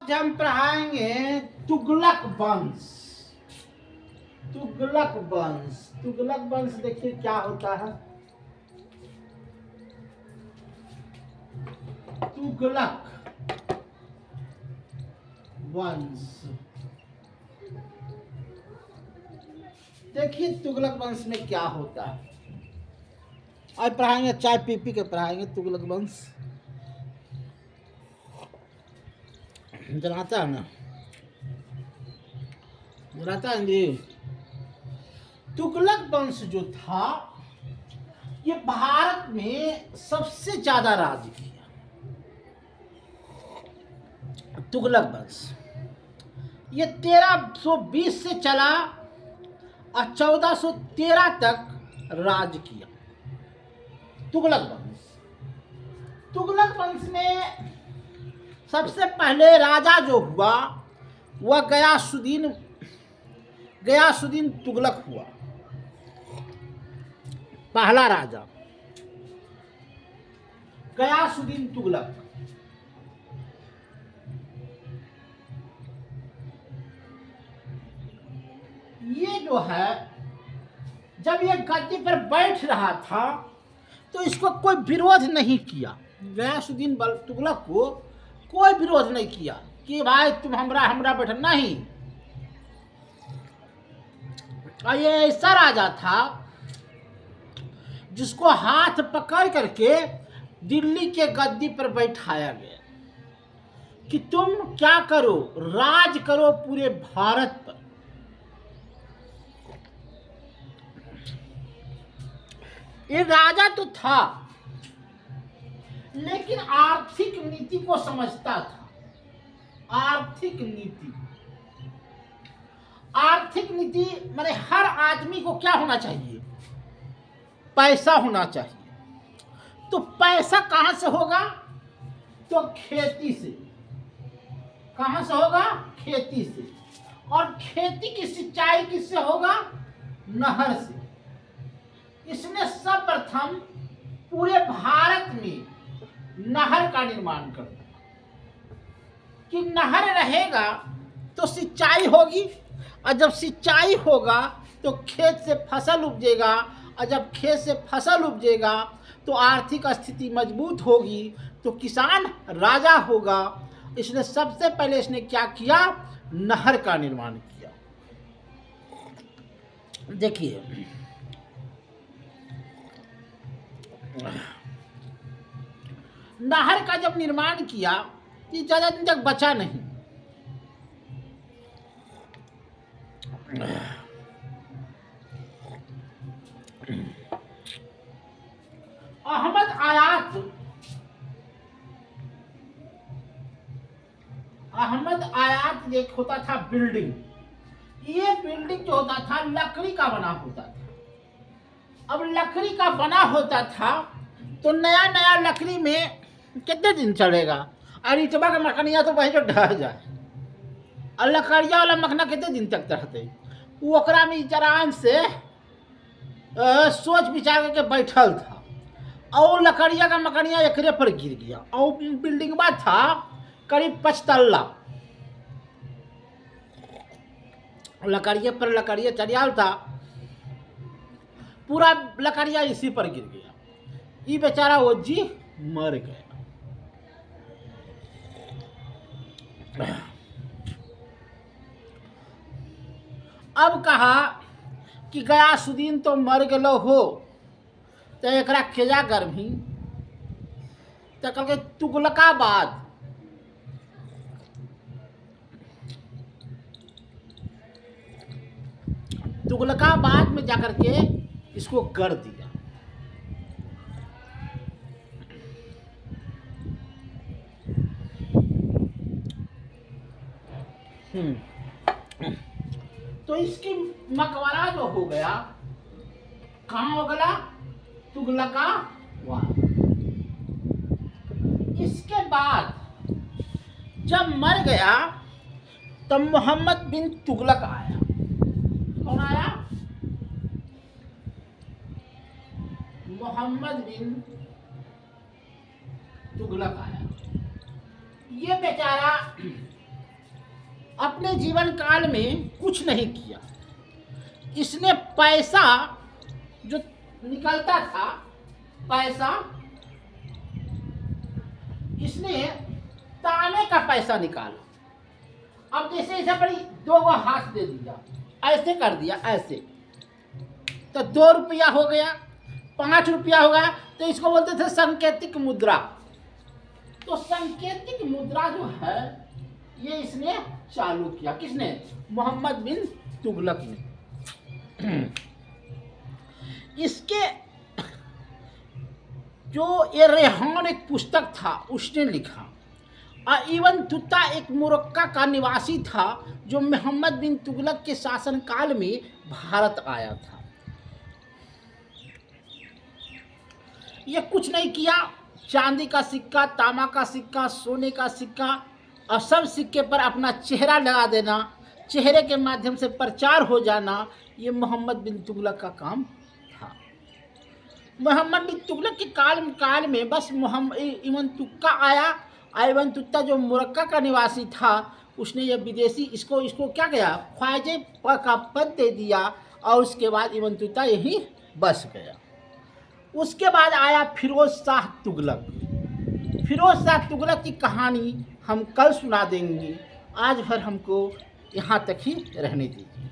आज हम पढ़ाएंगे तुगलक वंश। तुगलक वंश, तुगलक वंश देखिए क्या होता है। तुगलक वंश, देखिए तुगलक वंश में क्या होता है। आज पढ़ाएंगे, चाय पी पी के पढ़ाएंगे तुगलक वंश। जलाता है ना, जलाता है जी। तुगलक वंश जो था ये भारत में सबसे ज्यादा राज किया। तुगलक वंश ये 1320 से चला और 1413 तक राज किया। तुगलक वंश, तुगलक वंश में सबसे पहले राजा जो हुआ वह गयासुद्दीन तुगलक हुआ, पहला राजा गयासुद्दीन तुगलक। ये जो है जब ये गद्दी पर बैठ रहा था तो इसको कोई विरोध नहीं किया। गयासुद्दीन तुगलक को कोई विरोध नहीं किया कि भाई तुम हमरा बैठा नहीं। और ये ऐसा राजा था जिसको हाथ पकड़ करके दिल्ली के गद्दी पर बैठाया गया कि तुम क्या करो, राज करो पूरे भारत पर। ये राजा तो था लेकिन आर्थिक नीति को समझता था। आर्थिक नीति माने हर आदमी को क्या होना चाहिए, पैसा होना चाहिए। तो पैसा कहां से होगा, तो खेती से। कहां से होगा, खेती से। और खेती की सिंचाई किससे होगा, नहर से। इसने सर्वप्रथम पूरे भारत में नहर का निर्माण कर दिया कि नहर रहेगा तो सिंचाई होगी, और जब सिंचाई होगा तो खेत से फसल उपजेगा, और जब खेत से फसल उपजेगा तो आर्थिक स्थिति मजबूत होगी, तो किसान राजा होगा। इसने सबसे पहले इसने क्या किया, नहर का निर्माण किया। देखिए नहर का जब निर्माण किया ये ज्यादा दिन तक बचा नहीं। अहमद आयात एक होता था बिल्डिंग। ये बिल्डिंग जो होता था लकड़ी का बना होता था। अब लकड़ी का बना होता था तो नया नया लकड़ी में कितने दिन चलेगा, और ईटवा का मखनिया तो वही जो ढह जाए, और लकड़िया वाला मखना कितने दिन तक रहते। ओकरा में आराम से सोच विचार करके बैठल था, और लकड़िया का मकड़िया एकरे पर गिर गया। और बिल्डिंग बा था करीब 5 तल्ला, लकड़िया पर लकड़िया चढ़ियाल था, पूरा लकड़िया इसी पर गिर गया। ये बेचारा वो जी मर गया। अब कहा कि गयासुद्दीन तो मर गलो हो तो एकरा केजा गर्भी, तो कल के तुगलकाबाद में जाकर के इसको गढ़ दिया। तो इसकी मकबरा जो हो गया, कहाँ हो गया, तुगलकाबाद। इसके बाद जब मर गया तब मोहम्मद बिन तुगलक आया। कौन आया, मोहम्मद बिन तुगलक आया। ये बेचारा अपने जीवन काल में कुछ नहीं किया। इसने पैसा जो निकलता था, पैसा इसने ताने का पैसा निकाला। अब जैसे ऐसा बड़ी 2 हाथ दे दिया, ऐसे कर दिया, ऐसे तो 2 रुपया हो गया, 5 रुपया हो गया, तो इसको बोलते थे सांकेतिक मुद्रा। तो सांकेतिक मुद्रा जो है ये इसने चालू किया। किसने? मोहम्मद बिन तुगलक ने। इसके जो ये रेहान एक पुस्तक था उसने लिखा। इबन तुत्ता एक मोरक्का का निवासी था जो मोहम्मद बिन तुगलक के शासनकाल में भारत आया था। ये कुछ नहीं किया, चांदी का सिक्का, तांबा का सिक्का, सोने का सिक्का और सब सिक्के पर अपना चेहरा लगा देना, चेहरे के माध्यम से प्रचार हो जाना, ये मोहम्मद बिन तुगलक का काम था। मोहम्मद बिन तुगलक के काल में बस इबन तुक्का आया। इबन तुत्ता जो मोरक्का का निवासी था उसने ये विदेशी इसको क्या किया, ख्वाजे का पद दे दिया और उसके बाद इबन तुत्ता यहीं बस गया। उसके बाद आया फिरोज शाह तुगलक। फिरोज शाह तुगलक की कहानी हम कल सुना देंगे, आज भर हमको यहाँ तक ही रहने दीजिए।